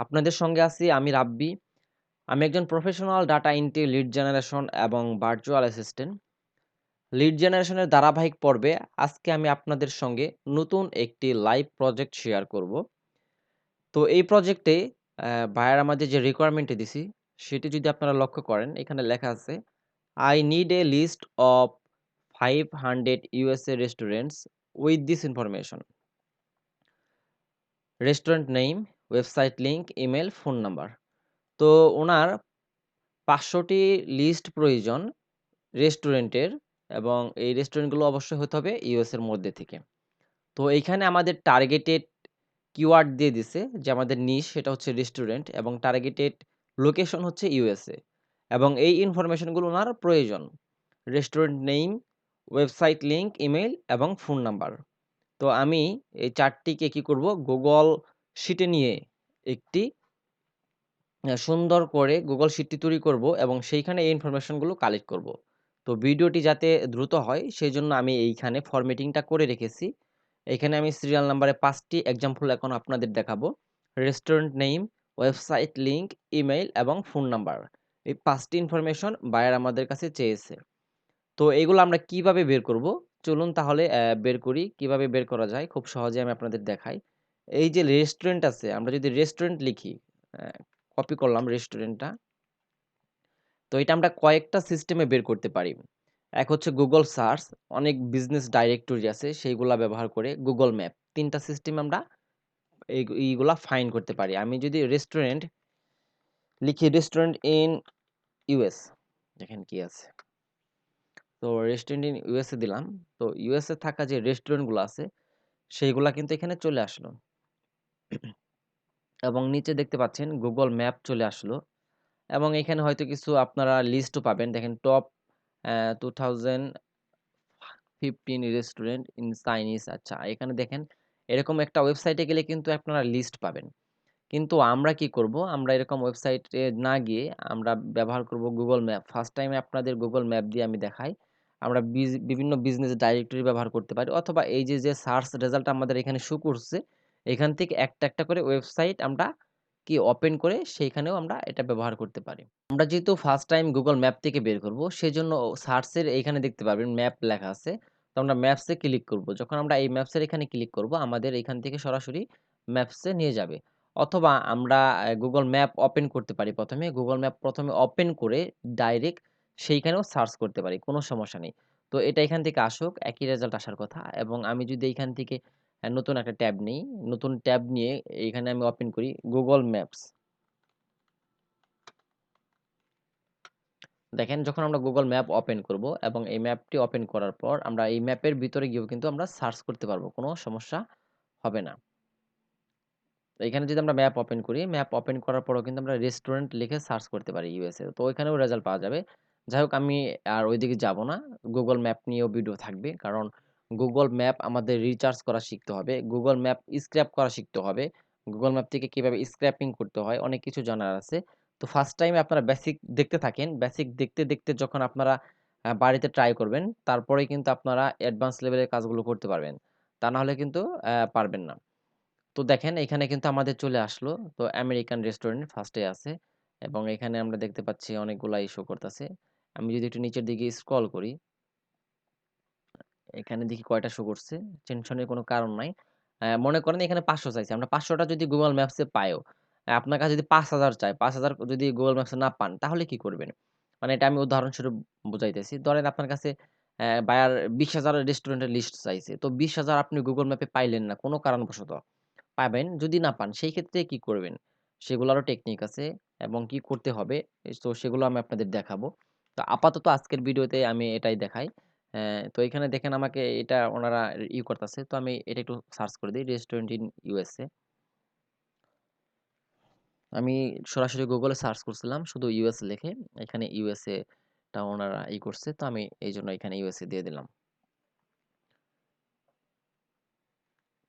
আপনাদের সঙ্গে আছি আমি রাব্বি। আমি একজন professional data entry, lead generation এবং ভার্চুয়াল অ্যাসিস্ট্যান্ট। লিড জেনারেশনের ধারাবাহিক পর্বে আজকে আমি আপনাদের সঙ্গে নতুন একটি লাইভ প্রজেক্ট শেয়ার করব। তো এই প্রজেক্টে ভাইয়ার আমাদের যে রিকোয়ারমেন্টটি দিছি সেটি যদি আপনারা লক্ষ্য করেন, এখানে লেখা আছে I need a list of 500 USA restaurants with this information: restaurant name, website link, email, phone number. তো ওনার ৫০০টি লিস্ট প্রয়োজন রেস্টুরেন্টের, এবং এই রেস্টুরেন্টগুলো অবশ্যই হতে হবে ইউএস এর মধ্যে থেকে। তো এইখানে আমাদের টার্গেটেড কিওয়ার্ড দিয়ে দিছে যে আমাদের নিশ সেটা হচ্ছে রেস্টুরেন্ট এবং টার্গেটেড লোকেশন হচ্ছে ইউএসএ, এবং এই ইনফরমেশনগুলো ওনার প্রয়োজন: restaurant name, website link, email এবং ফোন নাম্বার। তো আমি এই ৪টিকে কি করব, গুগল শিটে নিয়ে একটি সুন্দর করে গুগল শিটটি তৈরি করব এবং সেইখানে এই ইনফরমেশনগুলো কালেক্ট করব। তো ভিডিওটি যাতে দ্রুত হয় সেজন্য আমি এইখানে ফরম্যাটিংটা করে রেখেছি। এখানে আমি সিরিয়াল নাম্বারে ৫টি এক্সাম্পল এখন আপনাদের দেখাবো: restaurant name, website link, email এবং ফোন নাম্বার। এই ৫টি ইনফরমেশন বায়ার আমাদের কাছে চেয়েছে। তো এগুলো আমরা কিভাবে বের করব? চলুন তাহলে বের করি। কিভাবে বের করা যায় খুব সহজে আমি আপনাদের দেখাই। এই যে রেস্টুরেন্ট আছে, আমরা যদি রেস্টুরেন্ট লিখি, কপি করলাম রেস্টুরেন্টটা। তো এটা আমরা কয়েকটা সিস্টেমে বের করতে পারি। এক হচ্ছে গুগল সার্চ, অনেক বিজনেস ডাইরেক্টরি আছে সেইগুলা ব্যবহার করে, গুগল ম্যাপ। ৩টা সিস্টেম আমরা এইগুলা ফাইন্ড করতে পারি। আমি যদি রেস্টুরেন্ট লিখি, রেস্টুরেন্ট ইন ইউএস, দেখেন কি আছে। তো রেস্টুরেন্ট ইন ইউএসএ দিলাম। তো ইউএসএ থাকা যে রেস্টুরেন্টগুলো আছে সেইগুলা কিন্তু এখানে চলে আসলো, এবং নিচে দেখতে পাচ্ছেন গুগল ম্যাপ চলে আসলো, এবং এখানে হয়তো কিছু আপনারা লিস্টও পাবেন। দেখেন টপ 2015 রেস্টুরেন্ট ইন চাইনিজ। আচ্ছা, এখানে দেখেন এরকম একটা ওয়েবসাইটে গেলে কিন্তু আপনারা লিস্ট পাবেন। কিন্তু আমরা কি করব, আমরা এরকম ওয়েবসাইটে না গিয়ে আমরা ব্যবহার করব গুগল ম্যাপ। ফার্স্ট টাইমে আপনাদের গুগল ম্যাপ দিয়ে আমি দেখাই। আমরা বিভিন্ন বিজনেস ডাইরেক্টরি ব্যবহার করতে পারি, অথবা এই যে সার্চ রেজাল্ট আমাদের এখানে শো করছে, এখান থেকে একটা একটা করে ওয়েবসাইট আমরা কি ওপেন করে সেইখানেও আমরা এটা ব্যবহার করতে পারি। আমরা যেহেতু ফার্স্ট টাইম গুগল ম্যাপ থেকে বের করব সেজন্য সার্চের এইখানে দেখতে পারবেন ম্যাপ লেখা আছে। তো আমরা ম্যাপসে ক্লিক করব। যখন আমরা এই ম্যাপসের এখানে ক্লিক করব আমাদের এখান থেকে সরাসরি ম্যাপসে নিয়ে যাবে। অথবা আমরা গুগল ম্যাপ ওপেন করতে পারি প্রথমে। গুগল ম্যাপ প্রথমে ওপেন করে ডাইরেক্ট সেইখানেও সার্চ করতে পারি। কোনো সমস্যা নেই। তো এটা এখান থেকে আসুক, একই রেজাল্ট আসার কথা। এবং আমি যদি এইখান থেকে নতুন একটা ট্যাব নিই, নতুন ট্যাব নিয়ে এইখানে আমি ওপেন করি গুগল ম্যাপস। দেখেন যখন আমরা গুগল ম্যাপ ওপেন করব এবং এই ম্যাপটি ওপেন করার পর আমরা এই ম্যাপের ভিতরে গিয়েও কিন্তু আমরা সার্চ করতে পারবো, কোনো সমস্যা হবে না। তো এখানে যদি আমরা ম্যাপ ওপেন করি, ম্যাপ ওপেন করার পরেও কিন্তু আমরা রেস্টুরেন্ট লিখে সার্চ করতে পারি ইউএসএ, তো ওইখানেও রেজাল্ট পাওয়া যাবে। যাই হোক, আমি আর ওইদিকে যাব না। গুগল ম্যাপ নিয়েও ভিডিও থাকবে, কারণ গুগল ম্যাপ আমাদের রিচার্জ করা শিখতে হবে, গুগল ম্যাপ স্ক্র্যাপ করা শিখতে হবে, গুগল ম্যাপ থেকে কিভাবে স্ক্র্যাপিং করতে হয় অনেক কিছু জানার আছে। তো ফার্স্ট টাইমে আপনারা বেসিক দেখতে থাকেন, বেসিক দেখতে দেখতে যখন আপনারা বাড়িতে ট্রাই করবেন তারপরেই কিন্তু আপনারা অ্যাডভান্স লেভেলের কাজগুলো করতে পারবেন, তা না হলে কিন্তু পারবেন না। তো দেখেন এখানে কিন্তু আমাদের চলে আসলো। তো আমেরিকান রেস্টুরেন্ট ফার্স্টে আছে, এবং এখানে আমরা দেখতে পাচ্ছি অনেকগুলা শো করতেছে। আমি যদি একটু নিচের দিকে স্ক্রল করি, এখানে দেখি কয়টা শো করছে। টেনশনের কোনো কারণ নাই। মনে করেন এখানে ৫০০ চাইছে। আমরা ৫০০টা যদি গুগল ম্যাপসে পাইও, আপনার কাছে যদি ৫০০০ চায়, ৫০০০ যদি গুগল ম্যাপসে না পান তাহলে কি করবেন? মানে এটা আমি উদাহরণস্বরূপ বুঝাইতেছি। ধরেন আপনার কাছে বায়ার ২০,০০০ রেস্টুরেন্টের লিস্ট চাইছে। তো ২০,০০০ আপনি গুগল ম্যাপে পাইলেন না কোনো কারণবশত। পাবেন, যদি না পান সেই ক্ষেত্রে কি করবেন? সেগুলারও টেকনিক আছে এবং কি করতে হবে, তো সেগুলো আমি আপনাদের দেখাবো। তো আপাতত আজকের ভিডিওতে আমি এটাই দেখাই। তো এখানে দেখেন আমাকে এটা ওনারা করতেছে। তো আমি এটা একটু সার্চ করে দিই, রেস্টুরেন্ট ইন ইউএসএ। আমি সরাসরি গুগলে সার্চ করছিলাম শুধু ইউএস লিখে। এখানে ইউএসএ টা ওনারা করছে। তো আমি এইজন্য এখানে ইউএসএ দিয়ে দিলাম।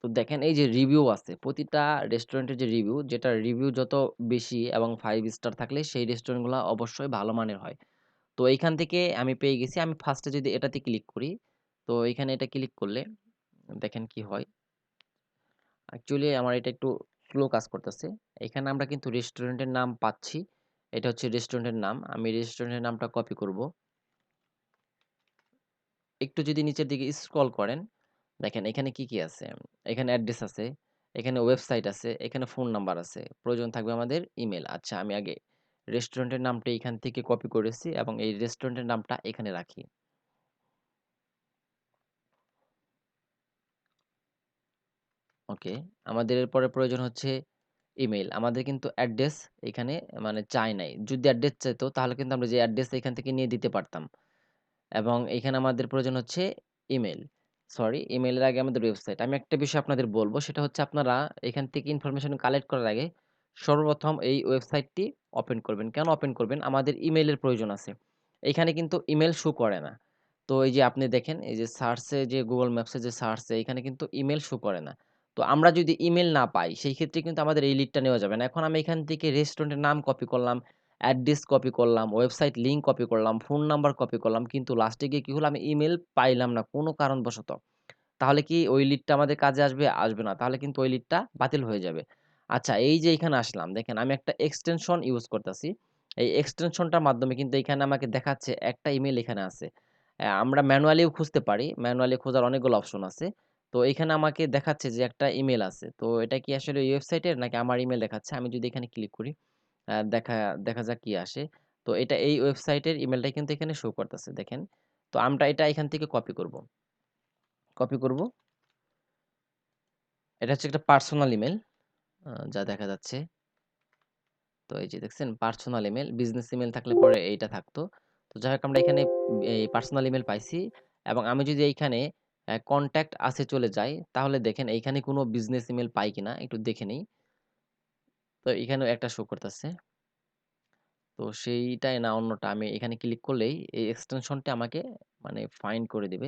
তো দেখেন এই যে রিভিউ আছে, প্রতিটা রেস্টুরেন্টের যে রিভিউ, যেটা রিভিউ যত বেশি এবং 5 স্টার থাকলে সেই রেস্টুরেন্টগুলা অবশ্যই ভালো মানের হয়। তো এইখান থেকে আমি পেয়ে গেছি। আমি ফার্স্টে যদি এটাতে ক্লিক করি, তো এখানে এটা ক্লিক করলে দেখেন কি হয়। অ্যাকচুয়ালি আমার এটা একটু স্লো কাজ করতেছে। এখানে আমরা কিন্তু রেস্টুরেন্টের নাম পাচ্ছি। এটা হচ্ছে রেস্টুরেন্টের নাম। আমি রেস্টুরেন্টের নামটা কপি করব। একটু যদি নিচের দিকে স্ক্রল করেন, দেখেন এখানে কি আছে? এখানে অ্যাড্রেস আছে, এখানে ওয়েবসাইট আছে, এখানে ফোন নাম্বার আছে। প্রয়োজন থাকবে আমাদের ইমেইল। আচ্ছা, আমি আগে রেস্টুরেন্টের নামটা এখান থেকে কপি করেছি এবং এই রেস্টুরেন্টের নামটা এখানে রাখি। ওকে। আমাদের এরপরে প্রয়োজন হচ্ছে ইমেইল। আমাদের কিন্তু অ্যাড্রেস এখানে মানে চায় নাই। যদি অ্যাড্রেস চাইতো তাহলে কিন্তু আমরা যে অ্যাড্রেস এখান থেকে নিয়ে দিতে পারতাম। এবং এখানে আমাদের প্রয়োজন হচ্ছে ইমেইল। সরি, ইমেইলের আগে আমাদের ওয়েবসাইট। আমি একটা বিষয় আপনাদের বলব, সেটা হচ্ছে আপনারা এখান থেকে ইনফরমেশন কালেক্ট করার আগে সর্বপ্রথম এই ওয়েবসাইটটি ওপেন করবেন। কেন ওপেন করবেন? আমাদের ইমেইলের প্রয়োজন আছে। এখানে কিন্তু ইমেইল শো করে না। তো এই যে আপনি দেখেন, এই যে সার্চে, যে Google ম্যাপসে যে সার্চে, এখানে কিন্তু ইমেইল শো করে না। তো আমরা যদি ইমেইল না পাই সেই ক্ষেত্রে কিন্তু আমাদের এই লিডটা নেওয়া যাবে না। এখন আমি এখান থেকে রেস্টুরেন্টের নাম কপি করলাম, অ্যাড্রেস কপি করলাম, ওয়েবসাইট লিঙ্ক কপি করলাম, ফোন নাম্বার কপি করলাম। কিন্তু লাস্টে গিয়ে কি হলো? আমি ইমেইল পাইলাম না কোনো কারণবশত। তাহলে কি ওই লিডটা আমাদের কাজে আসবে? আসবে না। তাহলে কিন্তু ওই লিডটা বাতিল হয়ে যাবে। আচ্ছা, এই যে এখানে আসলাম, দেখেন আমি একটা এক্সটেনশন ইউজ করতেছি। এই এক্সটেনশনটার মাধ্যমে কিন্তু এখানে আমাকে দেখাচ্ছে একটা ইমেইল এখানে আছে। আমরা ম্যানুয়ালিও খুঁজতে পারি। ম্যানুয়ালি খোঁজার অনেকগুলো অপশন আছে। তো এখানে আমাকে দেখাচ্ছে যে একটা ইমেইল আছে। তো এটা কি আসলে ওই ওয়েবসাইটের নাকি আমার ইমেইল দেখাচ্ছে? আমি যদি এখানে ক্লিক করি, দেখা দেখা যাক কি আসে। তো এটা এই ওয়েবসাইটের ইমেইলটাই কিন্তু এখানে শো করতেছে, দেখেন। তো আমরা এটা এখান থেকে কপি করব। কপি করব। এটা হচ্ছে একটা পার্সোনাল ইমেইল, যা দেখা যাচ্ছে। তো এই যে দেখছেন, পার্সোনাল ইমেইল, বিজনেস ইমেইল থাকলে পরে এইটা থাকতো। তো যাই হোক, আমরা এখানে এই পার্সোনাল ইমেইল পাইছি। এবং আমি যদি এইখানে কনট্যাক্ট আসে চলে যাই, তাহলে দেখেন এইখানে কোনো বিজনেস ইমেইল পাই কিনা একটু দেখে নেই। তো এখানেও একটা শো করতেছে। তো সেইটাই না অন্যটা, আমি এখানে ক্লিক করলেই এই এক্সটেনশনটা আমাকে মানে ফাইন্ড করে দিবে।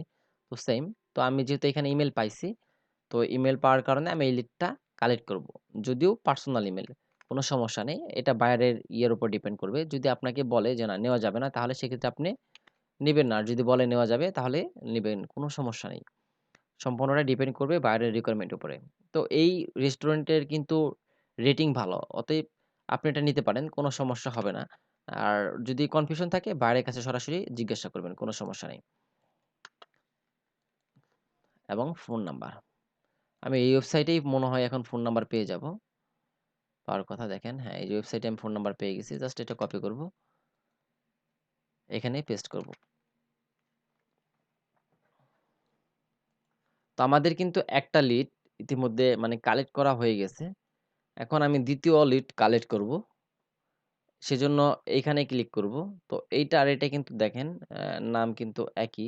তো সেম। তো আমি যেহেতু এখানে ইমেল পাইছি, তো ইমেল পাওয়ার কারণে আমি এই লিডটা কালেক্ট করব। যদিও পার্সোনাল ইমেল, কোনো সমস্যা নেই। এটা বাইরের ইয়ের উপর ডিপেন্ড করবে। যদি আপনাকে বলে যে না, নেওয়া যাবে না, তাহলে সেক্ষেত্রে আপনি নিবেন না। আর যদি বলে নেওয়া যাবে তাহলে নিবেন, কোনো সমস্যা নেই। সম্পূর্ণটা ডিপেন্ড করবে বাইরের রিকোয়ারমেন্ট উপরে। তো এই রেস্টুরেন্টের কিন্তু রেটিং ভালো। অতএব আপনি এটা নিতে পারেন, কোনো সমস্যা হবে না। আর যদি কনফিউশন থাকে বাইরের কাছে সরাসরি জিজ্ঞাসা করবেন, কোনো সমস্যা নেই। এবং ফোন নাম্বার। আমি এই ওয়েবসাইটেই মনে হয় এখন ফোন নাম্বার পেয়ে যাব। পাওয়ার কথা, দেখেন। হ্যাঁ, এই যে ওয়েবসাইটে আমি ফোন নাম্বার পেয়ে গেছি। জাস্ট এটা কপি করব। এখানে পেস্ট করব। তো আমাদের কিন্তু একটা লিড ইতিমধ্যে মানে কালেক্ট করা হয়ে গেছে। এখন আমি দ্বিতীয় লিড কালেক্ট করব। সেজন্য এইখানে ক্লিক করব। তো এইটা আর এটা কিন্তু দেখেন, নাম কিন্তু একই।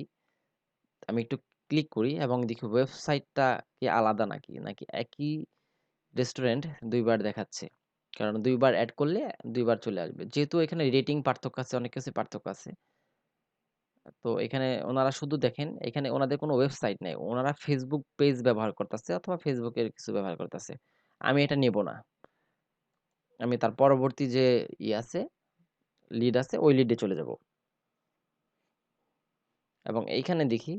আমি একটু ক্লিক করি এবং দেখি ওয়েবসাইটটা কি আলাদা নাকি একই রেস্টুরেন্ট ২ বার দেখাচ্ছে। কারণ ২ বার এড করলে ২ বার চলে আসবে। যেহেতু এখানে রেটিং পার্থক্য আছে, অনেক কিছুই পার্থক্য আছে। তো এখানে ওনারা শুধু দেখেন, এখানে ওনাদের কোনো ওয়েবসাইট নাই। ওনারা Facebook পেজ ব্যবহার করতেছে অথবা Facebook এর কিছু ব্যবহার করতেছে। আমি এটা নেব না। আমি তার পরবর্তী যে আছে, লিড আছে, ওই লিডে চলে যাব। এবং এইখানে দেখি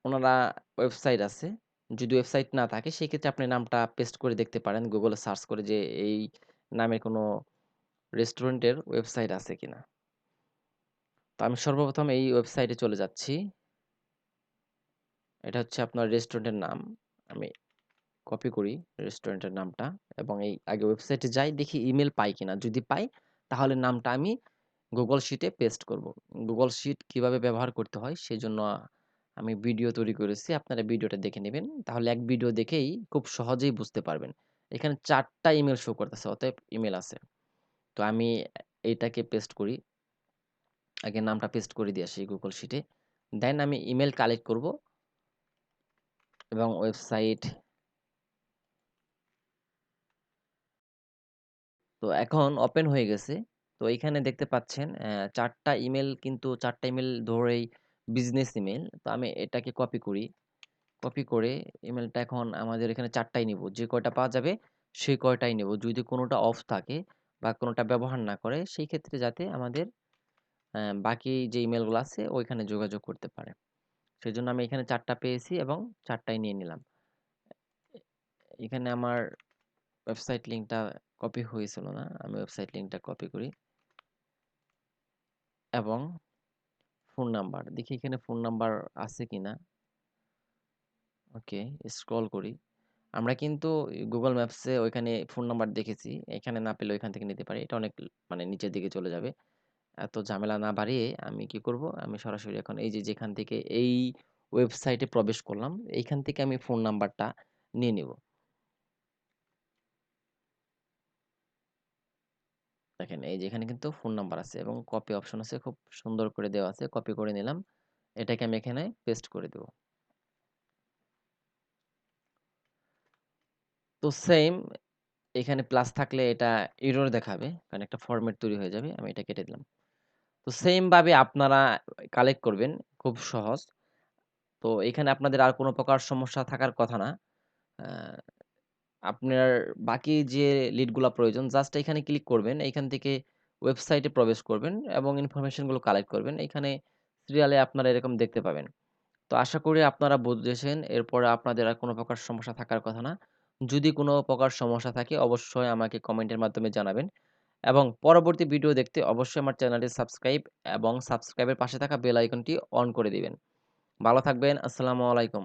ওনারা ওয়েবসাইট আছে। যদি ওয়েবসাইট না থাকে সেক্ষেত্রে আপনি নামটা পেস্ট করে দেখতে পারেন গুগলে সার্চ করে, যে এই নামের কোনো রেস্টুরেন্টের ওয়েবসাইট আছে কিনা। তো আমি সর্বপ্রথম এই ওয়েবসাইটে চলে যাচ্ছি। এটা হচ্ছে আপনার রেস্টুরেন্টের নাম। আমি কপি করি রেস্টুরেন্টের নামটা এবং এই আগে ওয়েবসাইটে যাই, দেখি ইমেল পাই কিনা। যদি পাই তাহলে নামটা আমি গুগল শিটে পেস্ট করব। গুগল শিট কিভাবে ব্যবহার করতে হয় সেজন্য আমি ভিডিও তৈরি করেছি। আপনারা ভিডিওটা দেখে নেবেন। তাহলে এক ভিডিও দেখেই খুব সহজেই বুঝতে পারবেন। এখানে ৪ টা ইমেল শো করতেছে, অতএব ইমেল আছে। তো আমি এইটাকে পেস্ট করি। আগে নামটা পেস্ট করে দিয়ে আসি গুগল শিটে। দেন আমি ইমেল কালেক্ট করব এবং ওয়েবসাইট। তো এখন ওপেন হয়ে গেছে। তো এইখানে দেখতে পাচ্ছেন ৪ টা ইমেল, কিন্তু ৪ টা ইমেল ধরেই বিজনেস ইমেল। তো আমি এটাকে কপি করি। কপি করে ইমেলটা এখন আমাদের এখানে ৪ টাই নিব। যে কয়টা পাওয়া যাবে সেই কয়টাই নেব। যদি কোনোটা অফ থাকে বা কোনোটা ব্যবহার না করে, সেই ক্ষেত্রে যাতে আমাদের বাকি যে ইমেলগুলো আছে ওইখানে যোগাযোগ করতে পারে। সেজন্য আমি এখানে ৪ টা পেয়েছি এবং ৪ টাই নিয়ে নিলাম। এখানে আমার ওয়েবসাইট লিঙ্কটা কপি হয়েছিল না। আমি ওয়েবসাইট লিঙ্কটা কপি করি এবং ফোন নাম্বার। দেখি এখানে ফোন নাম্বার আছে কিনা। ওকে, স্ক্রল করি। আমরা কিন্তু Google ম্যাপসে ওইখানে ফোন নাম্বার দেখেছি। এখানে না পেলে ওইখান থেকে নিতে পারি। এটা অনেক মানে নিচের দিকে চলে যাবে। এত ঝামেলা না বাড়িয়ে আমি কি করব? আমি সরাসরি এখন এই যে যেখান থেকে এই ওয়েবসাইটে প্রবেশ করলাম, এইখান থেকে আমি ফোন নাম্বারটা নিয়ে নিব। দেখেন এই যে এখানে কিন্তু ফোন নাম্বার আছে এবং কপি অপশন আছে। খুব সুন্দর করে দেওয়া আছে। কপি করে নিলাম। এটাকে আমি এখানে পেস্ট করে দেব। তো সেইম এখানে প্লাস থাকলে এটা এরর দেখাবে। কারণ একটা ফরম্যাট তৈরি হয়ে যাবে। আমি এটা কেটে দিলাম। তো সেইম ভাবে আপনারা কালেক্ট করবেন। খুব সহজ। তো এখানে আপনাদের আর কোনো প্রকার সমস্যা থাকার কথা না। আ আপনার বাকি যে লিডগুলা প্রয়োজন জাস্ট এখানে ক্লিক করবেন। এইখান থেকে ওয়েবসাইটে প্রবেশ করবেন এবং ইনফরমেশন গুলো কালেক্ট করবেন। এখানে সিরিয়ালে আপনারা এরকম দেখতে পাবেন। তো আশা করি আপনারা বুঝেছেন। এরপরে আপনাদের আর কোনো প্রকার সমস্যা থাকার কথা না। যদি কোনো প্রকার সমস্যা থাকে অবশ্যই আমাকে কমেন্টের মাধ্যমে জানাবেন এবং পরবর্তী ভিডিও দেখতে অবশ্যই আমার চ্যানেলটি সাবস্ক্রাইব এবং সাবস্ক্রাইবের পাশে থাকা বেল আইকনটি অন করে দিবেন। ভালো থাকবেন। আসসালামু আলাইকুম।